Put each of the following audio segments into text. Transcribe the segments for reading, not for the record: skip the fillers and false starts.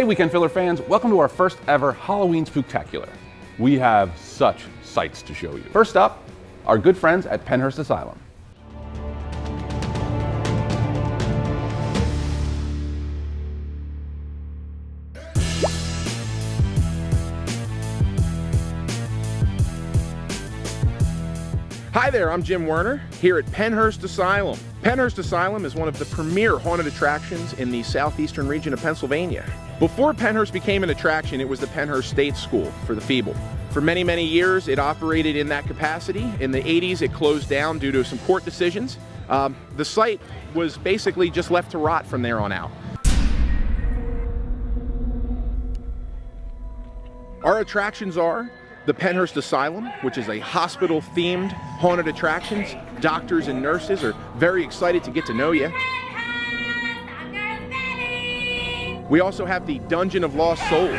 Hey Weekend Filler fans, welcome to our first ever Halloween Spooktacular. We have such sights to show you. First up, our good friends at Pennhurst Asylum. Hi there, I'm Jim Werner here at Pennhurst Asylum. Pennhurst Asylum is one of the premier haunted attractions in the southeastern region of Pennsylvania. Before Pennhurst became an attraction, it was the Pennhurst State School for the Feeble. For many, many years, it operated in that capacity. In the 80s, it closed down due to some court decisions. The site was basically just left to rot from there on out. Our attractions are the Pennhurst Asylum, which is a hospital-themed haunted attractions. Doctors and nurses are very excited to get to know you. We also have the Dungeon of Lost Souls.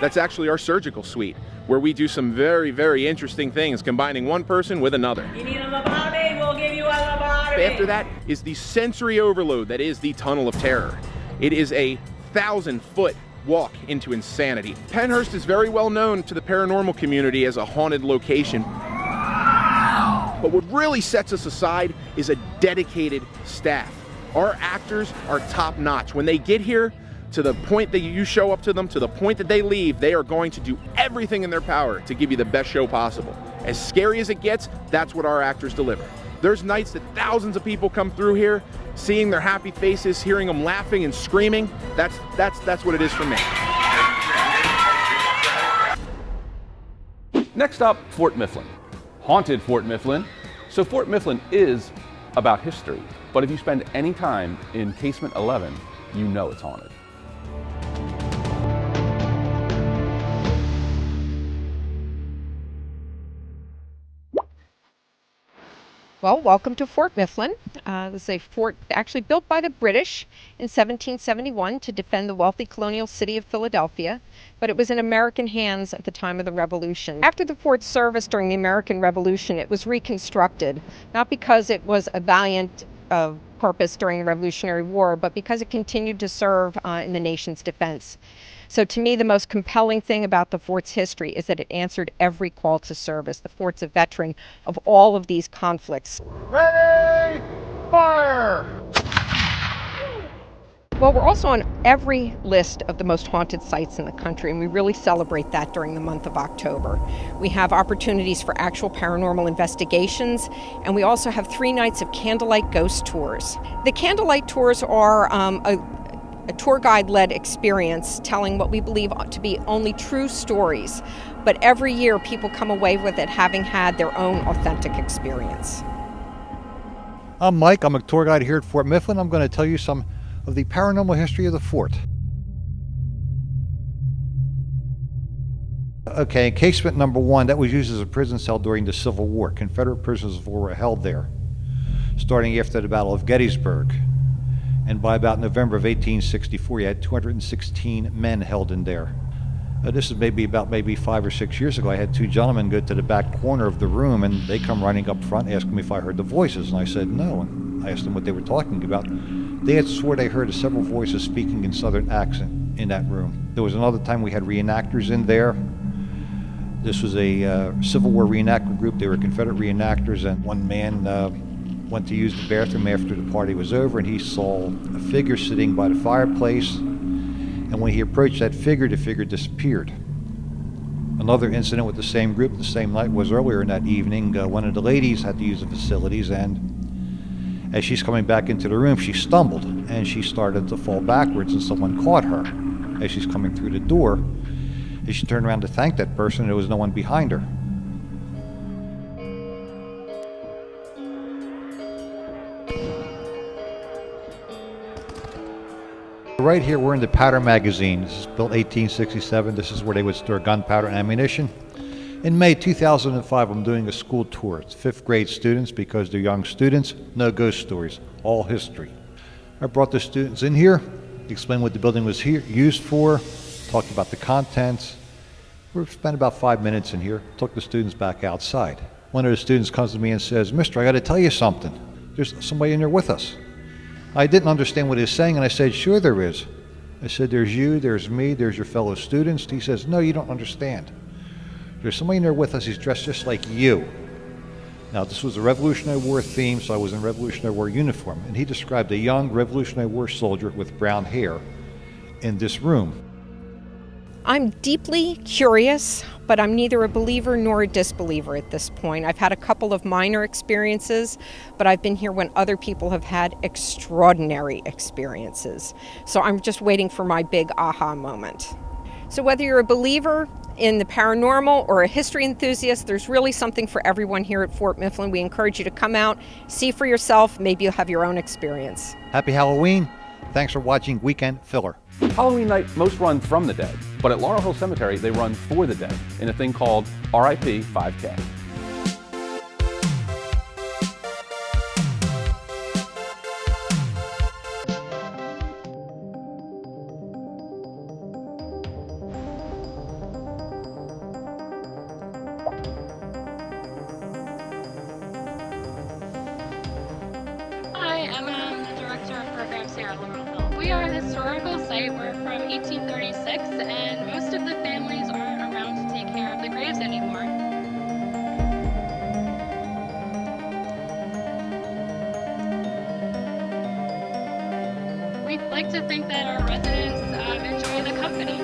That's actually our surgical suite, where we do some very, very interesting things, combining one person with another. You need a lobotomy, we'll give you a lobotomy. After that is the sensory overload that is the Tunnel of Terror. It is a 1,000-foot walk into insanity. Pennhurst is very well known to the paranormal community as a haunted location. But what really sets us aside is a dedicated staff. Our actors are top-notch. When they get here, to the point that you show up to them, to the point that they leave, they are going to do everything in their power to give you the best show possible. As scary as it gets, that's what our actors deliver. There's nights that thousands of people come through here, seeing their happy faces, hearing them laughing and screaming. That's what it is for me. Next up, Fort Mifflin. Haunted Fort Mifflin. So Fort Mifflin is about history, but if you spend any time in Casement 11, you know it's haunted. Well, welcome to Fort Mifflin. This is a fort actually built by the British in 1771 to defend the wealthy colonial city of Philadelphia, but it was in American hands at the time of the Revolution. After the fort's service during the American Revolution, it was reconstructed, not because it was a valiant purpose during the Revolutionary War, but because it continued to serve in the nation's defense. So to me, the most compelling thing about the fort's history is that it answered every call to service. The fort's a veteran of all of these conflicts. Ready, fire! Well, we're also on every list of the most haunted sites in the country, and we really celebrate that during the month of October. We have opportunities for actual paranormal investigations, and we also have 3 nights of candlelight ghost tours. The candlelight tours are a tour guide-led experience telling what we believe to be only true stories, but every year people come away with it having had their own authentic experience. I'm Mike, I'm a tour guide here at Fort Mifflin. I'm going to tell you some of the paranormal history of the fort. Okay, casement number 1, that was used as a prison cell during the Civil War. Confederate prisoners of war were held there, starting after the Battle of Gettysburg. And by about November of 1864, you had 216 men held in there. This is maybe 5 or 6 years ago. I had 2 gentlemen go to the back corner of the room, and they come running up front asking me if I heard the voices, and I said no. And I asked them what they were talking about. They had swore they heard several voices speaking in Southern accent in that room. There was another time we had reenactors in there. This was a Civil War reenactment group. They were Confederate reenactors, and one man went to use the bathroom after the party was over, and he saw a figure sitting by the fireplace, and when he approached that figure, the figure disappeared. Another incident with the same group the same night was earlier in that evening. One of the ladies had to use the facilities, and as she's coming back into the room, she stumbled, and she started to fall backwards, and someone caught her as she's coming through the door. And she turned around to thank that person, and there was no one behind her. Right here, we're in the powder magazine. This is built 1867. This is where they would store gunpowder and ammunition. In May 2005, I'm doing a school tour. It's 5th grade students because they're young students. No ghost stories, all history. I brought the students in here, explained what the building was used for, talked about the contents. We spent about 5 minutes in here, took the students back outside. One of the students comes to me and says, "Mister, I got to tell you something. There's somebody in there with us." I didn't understand what he was saying, and I said, "Sure there is." I said, there's you, there's me, there's your fellow students. He says, no, you don't understand. There's somebody in there with us, he's dressed just like you. Now, this was a Revolutionary War theme, so I was in Revolutionary War uniform, and he described a young Revolutionary War soldier with brown hair in this room. I'm deeply curious, but I'm neither a believer nor a disbeliever at this point. I've had a couple of minor experiences, but I've been here when other people have had extraordinary experiences. So I'm just waiting for my big aha moment. So whether you're a believer in the paranormal or a history enthusiast, there's really something for everyone here at Fort Mifflin. We encourage you to come out, see for yourself, maybe you'll have your own experience. Happy Halloween. Thanks for watching Weekend Filler. Halloween night, most run from the dead, but at Laurel Hill Cemetery, they run for the dead in a thing called RIP 5K. Hi, I'm the Director of Programs here at Laurel Hill. We are a historical site. We're from 1836, and most of the families aren't around to take care of the graves anymore. We'd like to think that our residents enjoy the company.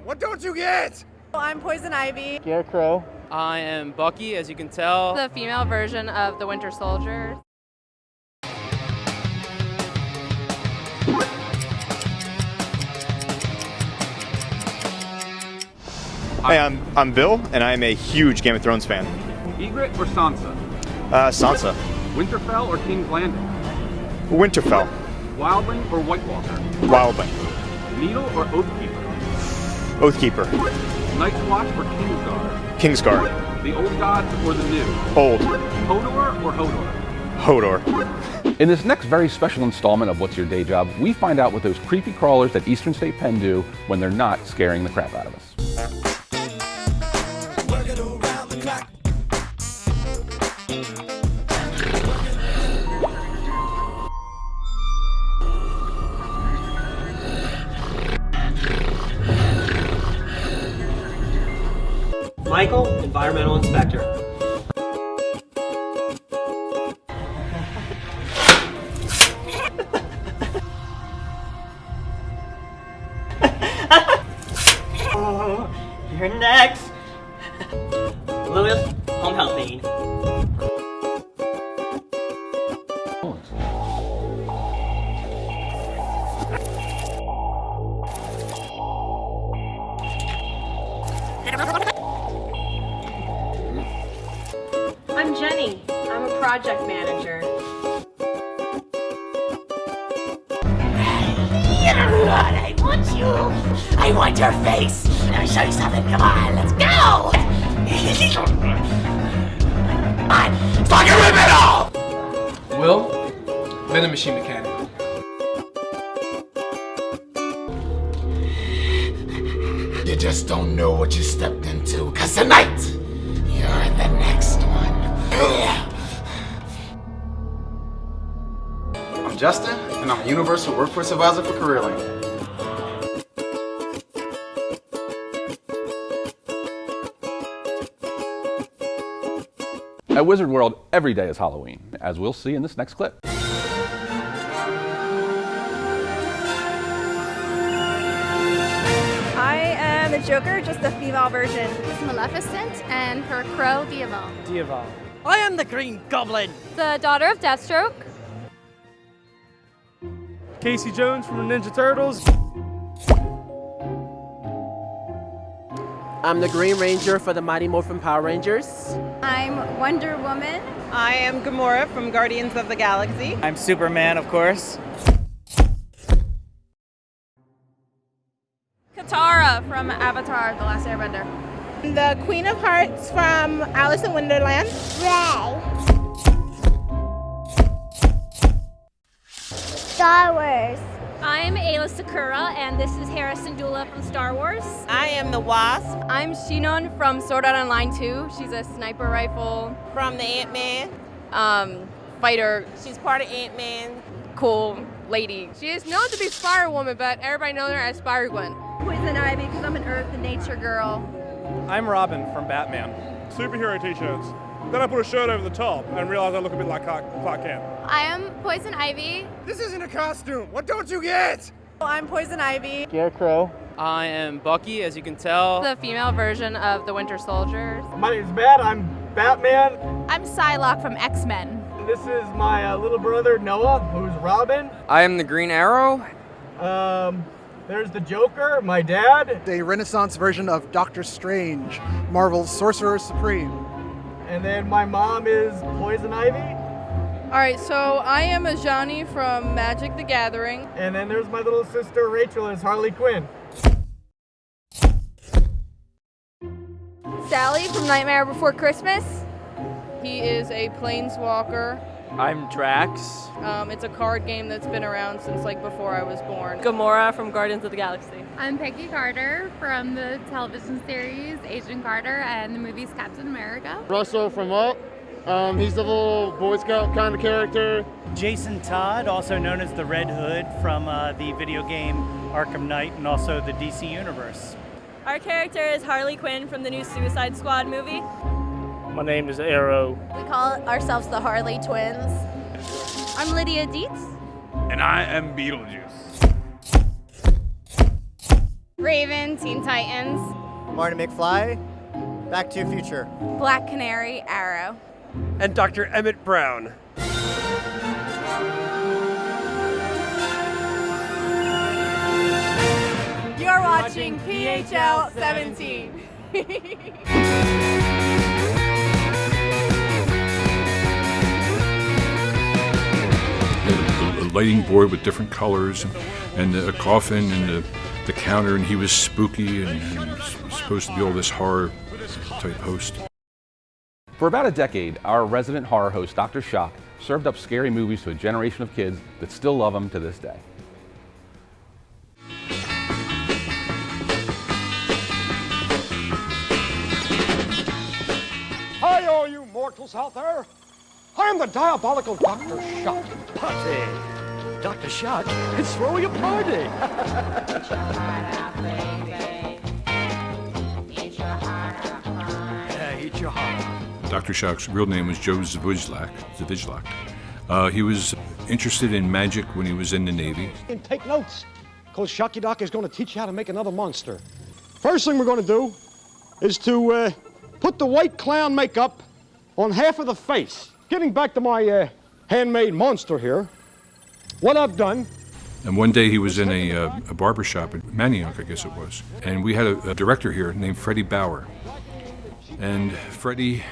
What don't you get? I'm Poison Ivy. Scarecrow. I am Bucky, as you can tell. The female version of the Winter Soldier. Hey, I'm Bill, and I'm a huge Game of Thrones fan. Egret or Sansa? Sansa. Winterfell or King's Landing? Winterfell. Wildling or White Walker? Wildling. Needle or Oathkeeper? Oathkeeper. Night's Watch or Kingsguard? Kingsguard. The old gods or the new? Old. Hodor or Hodor? Hodor. In this next very special installment of What's Your Day Job, we find out what those creepy crawlers at Eastern State Penn do when they're not scaring the crap out of us. Michael, Environmental Inspector. Oh, you're next. Lewis, home health aide. I'm Jenny. I'm a project manager. I want you. I want your face. Let me show you something. Come on, let's go. Come on, fucking rip it off. Will, vending machine mechanic. You just don't know what you stepped into, cause tonight, you're the next one. I'm Justin, and I'm a Universal Workforce Advisor for CareerLink. At Wizard World, every day is Halloween, as we'll see in this next clip. I am the Joker, just a female version. It's Maleficent and her crow, Diaval. Diaval. I am the Green Goblin. The daughter of Deathstroke. Casey Jones from the Ninja Turtles. I'm the Green Ranger for the Mighty Morphin Power Rangers. I'm Wonder Woman. I am Gamora from Guardians of the Galaxy. I'm Superman, of course. Katara from Avatar: The Last Airbender. The Queen of Hearts from Alice in Wonderland. Ray. Star Wars. I'm Ayla Sakura, and this is Hera Syndulla from Star Wars. I am the Wasp. I'm Shinon from Sword Art Online 2. She's a sniper rifle. From the Ant-Man. Fighter. She's part of Ant-Man. Cool lady. She is known to be Spider-Woman, but everybody knows her as Spider-Gwen. Poison Ivy, because I'm an Earth and Nature girl. I'm Robin from Batman. Superhero t-shirts. Then I put a shirt over the top and realized I look a bit like Clark Kent. I am Poison Ivy. This isn't a costume. What don't you get? I'm Poison Ivy. Scarecrow. I am Bucky, as you can tell. The female version of the Winter Soldier. My name's Matt. I'm Batman. I'm Psylocke from X-Men. This is my little brother Noah, who's Robin. I am the Green Arrow. There's the Joker, my dad. A Renaissance version of Doctor Strange, Marvel's Sorcerer Supreme. And then my mom is Poison Ivy. All right, so I am Ajani from Magic the Gathering. And then there's my little sister Rachel as Harley Quinn. Sally from Nightmare Before Christmas. He is a planeswalker. I'm Drax. It's a card game that's been around since like before I was born. Gamora from Guardians of the Galaxy. I'm Peggy Carter from the television series Agent Carter and the movies Captain America. Russell from Up. He's the little Boy Scout kind of character. Jason Todd, also known as the Red Hood from the video game Arkham Knight and also the DC Universe. Our character is Harley Quinn from the new Suicide Squad movie. My name is Arrow. We call ourselves the Harley Twins. I'm Lydia Dietz. And I am Beetlejuice. Raven, Teen Titans. Marty McFly, Back to the Future. Black Canary, Arrow. And Dr. Emmett Brown. You're watching PHL 17. A lighting board with different colors and a coffin and the counter, and he was spooky and he was supposed to be all this horror type host. For about a decade, our resident horror host, Dr. Shock, served up scary movies to a generation of kids that still love them to this day. Hi, all you mortals out there. I'm the diabolical Dr. Shock. Party! Dr. Shock is throwing a party! Eat your heart out. Dr. Shock's real name was Joe Zavizlak. He was interested in magic when he was in the Navy. And take notes, because Shocky Doc is going to teach you how to make another monster. First thing we're going to do is to put the white clown makeup on half of the face. Getting back to my handmade monster here, what I've done. And one day he was in a barber shop at Manioc, I guess it was. And we had a director here named Freddie Bauer. And Freddie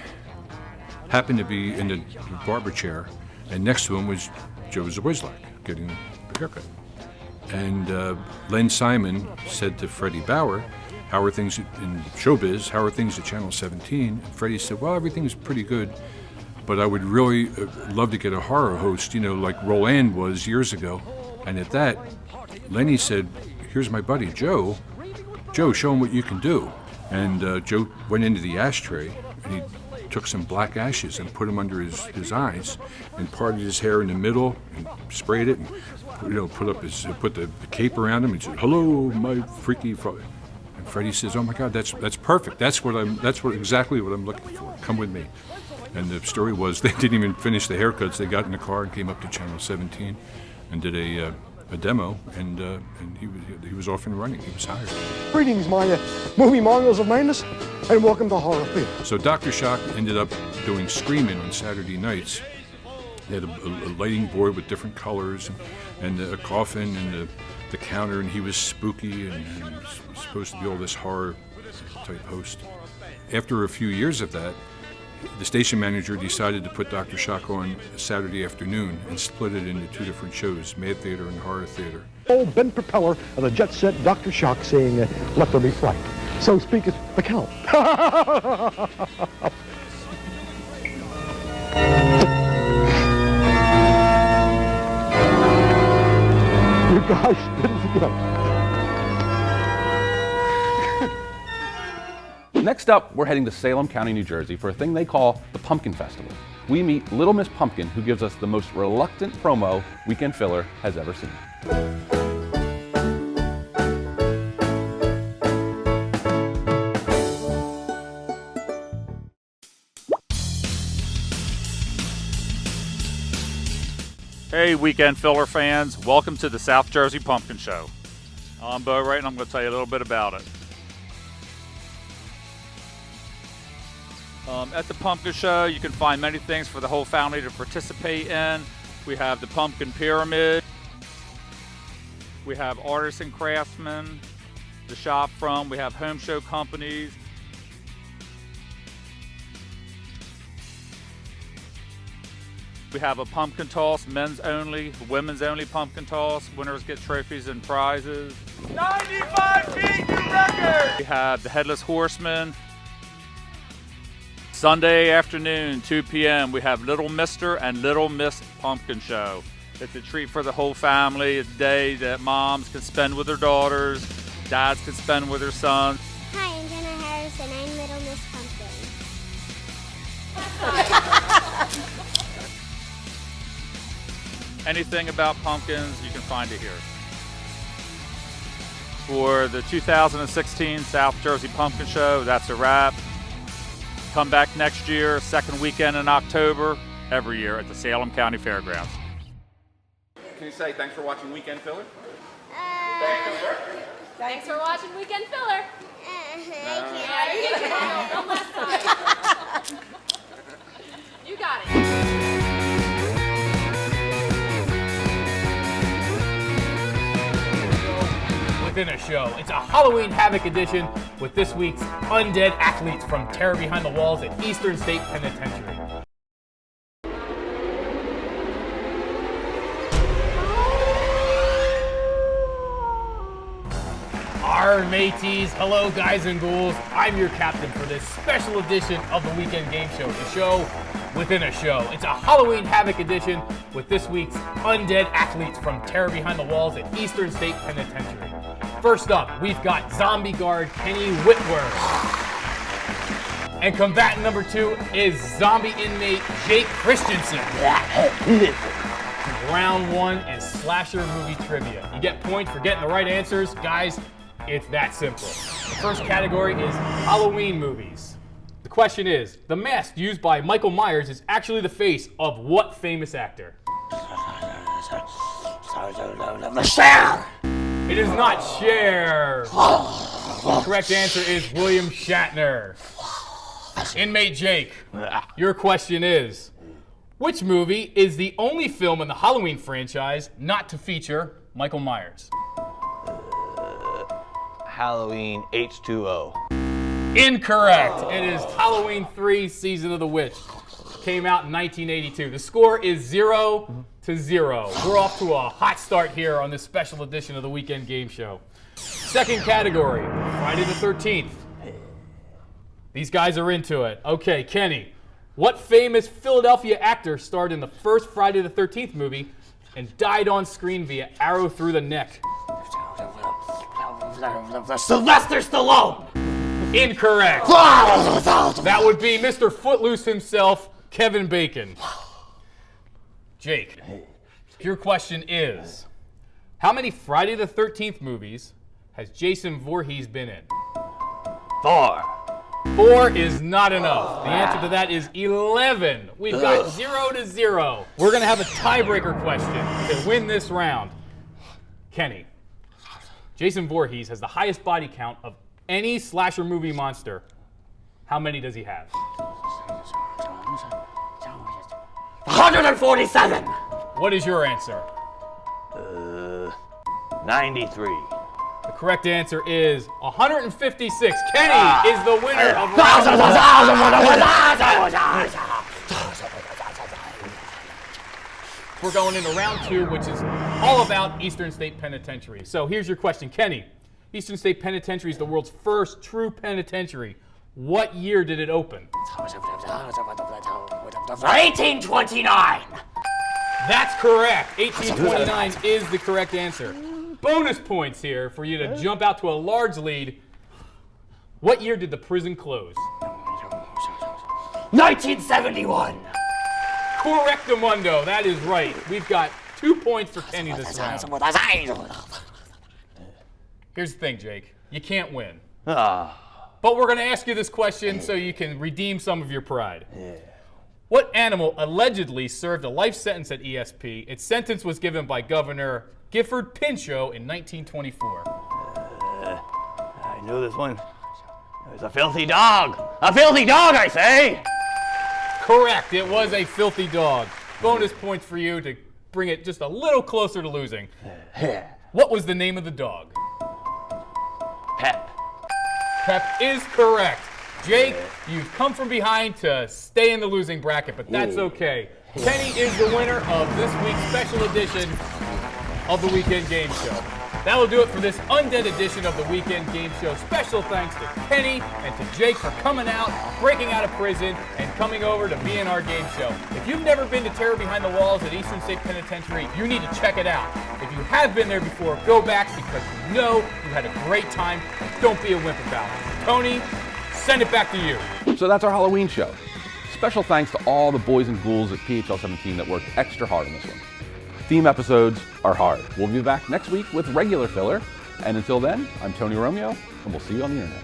happened to be in the barber chair, and next to him was Joe Zawizlak getting a haircut. And Len Simon said to Freddie Bauer, how are things in showbiz? How are things at Channel 17? And Freddie said, well, everything's pretty good, but I would really love to get a horror host, like Roland was years ago. And at that, Lenny said, here's my buddy, Joe. Joe, show him what you can do. And Joe went into the ashtray, and he took some black ashes and put them under his eyes, and parted his hair in the middle, and sprayed it, and put the cape around him, and said, "Hello, my freaky father." And Freddie says, "Oh my God, that's perfect. That's exactly what I'm looking for. Come with me." And the story was they didn't even finish the haircuts. They got in the car and came up to Channel 17, and did a demo, and he was off and running. He was hired. Greetings, my movie mongers of madness, and welcome to Horror Theater. So Dr. Shock ended up doing Screamin' on Saturday nights, They had a lighting board with different colors and a coffin and the counter, and he was spooky and was supposed to be all this horror type host. After a few years of that, the station manager decided to put Dr. Shock on Saturday afternoon and split it into two different shows, Mad Theater and Horror Theater. Old Ben Propeller of the jet set Dr. Shock saying, let there be fright. So speaketh the Count. You guys didn't forget. Next up, we're heading to Salem County, New Jersey for a thing they call the Pumpkin Festival. We meet Little Miss Pumpkin, who gives us the most reluctant promo Weekend Filler has ever seen. Hey, Weekend Filler fans, welcome to the South Jersey Pumpkin Show. I'm Bo Wright, and I'm going to tell you a little bit about it. At the Pumpkin Show, you can find many things for the whole family to participate in. We have the Pumpkin Pyramid. We have artists and craftsmen to shop from. We have home show companies. We have a pumpkin toss, men's only, women's only pumpkin toss. Winners get trophies and prizes. 95 feet, new record! We have the Headless Horseman. Sunday afternoon, 2 p.m., we have Little Mr. and Little Miss Pumpkin Show. It's a treat for the whole family. It's a day that moms can spend with their daughters, dads can spend with their sons. Hi, I'm Jenna Harrison. I'm Little Miss Pumpkin. Anything about pumpkins, you can find it here. For the 2016 South Jersey Pumpkin Show, that's a wrap. Come back next year, second weekend in October, every year at the Salem County Fairgrounds. Can you say thanks for watching Weekend Filler? Thanks for watching Weekend Filler. One last time. You got it. Within a show. It's a Halloween Havoc edition with this week's undead athletes from Terror Behind the Walls at Eastern State Penitentiary. Our mateys, hello guys and ghouls. I'm your captain for this special edition of the Weekend Game Show, the show within a show. It's a Halloween Havoc edition with this week's undead athletes from Terror Behind the Walls at Eastern State Penitentiary. First up, we've got zombie guard Kenny Whitworth. And combatant number 2 is zombie inmate Jake Christensen. Round 1 is slasher movie trivia. You get points for getting the right answers. Guys, it's that simple. The first category is Halloween movies. The question is, the mask used by Michael Myers is actually the face of what famous actor? It is not Cher. The correct answer is William Shatner. Inmate Jake, your question is, which movie is the only film in the Halloween franchise not to feature Michael Myers? Halloween H2O. Incorrect. It is Halloween 3 Season of the Witch. Came out in 1982. The score is 0-0. We're off to a hot start here on this special edition of the Weekend Game Show. Second category, Friday the 13th. These guys are into it. Okay, Kenny, what famous Philadelphia actor starred in the first Friday the 13th movie and died on screen via arrow through the neck? Sylvester Stallone! Incorrect. That would be Mr. Footloose himself, Kevin Bacon. Jake, your question is, how many Friday the 13th movies has Jason Voorhees been in? 4. 4 is not enough. The answer to that is 11. We've got 0-0. We're going to have a tiebreaker question to win this round. Kenny, Jason Voorhees has the highest body count of any slasher movie monster. How many does he have? 147. What is your answer? 93. The correct answer is 156. Kenny is the winner of We're going into round 2, which is all about Eastern State Penitentiary. So here's your question, Kenny. Eastern State Penitentiary is the world's first true penitentiary. What year did it open? 1829. That's correct. 1829 is the correct answer. Bonus points here for you to jump out to a large lead. What year did the prison close? 1971. Correctamundo. That is right. We've got 2 points for Kenny this round. Here's the thing, Jake. You can't win. But we're going to ask you this question so you can redeem some of your pride. What animal allegedly served a life sentence at ESP? Its sentence was given by Governor Gifford Pinchot in 1924. I knew this one. It was a filthy dog. A filthy dog, I say. Correct. It was a filthy dog. Bonus points for you to bring it just a little closer to losing. What was the name of the dog? Pep. Pep is correct. Jake, you've come from behind to stay in the losing bracket, but that's okay. Kenny is the winner of this week's special edition of the Weekend Game Show. That'll do it for this undead edition of the Weekend Game Show. Special thanks to Kenny and to Jake for coming out, breaking out of prison, and coming over to be in our game show. If you've never been to Terror Behind the Walls at Eastern State Penitentiary, you need to check it out. If you have been there before, go back because you know you had a great time. Don't be a wimp about it. Tony, send it back to you. So that's our Halloween show. Special thanks to all the boys and ghouls at PHL 17 that worked extra hard on this one. Theme episodes are hard. We'll be back next week with regular filler. And until then, I'm Tony Romeo, and we'll see you on the internet.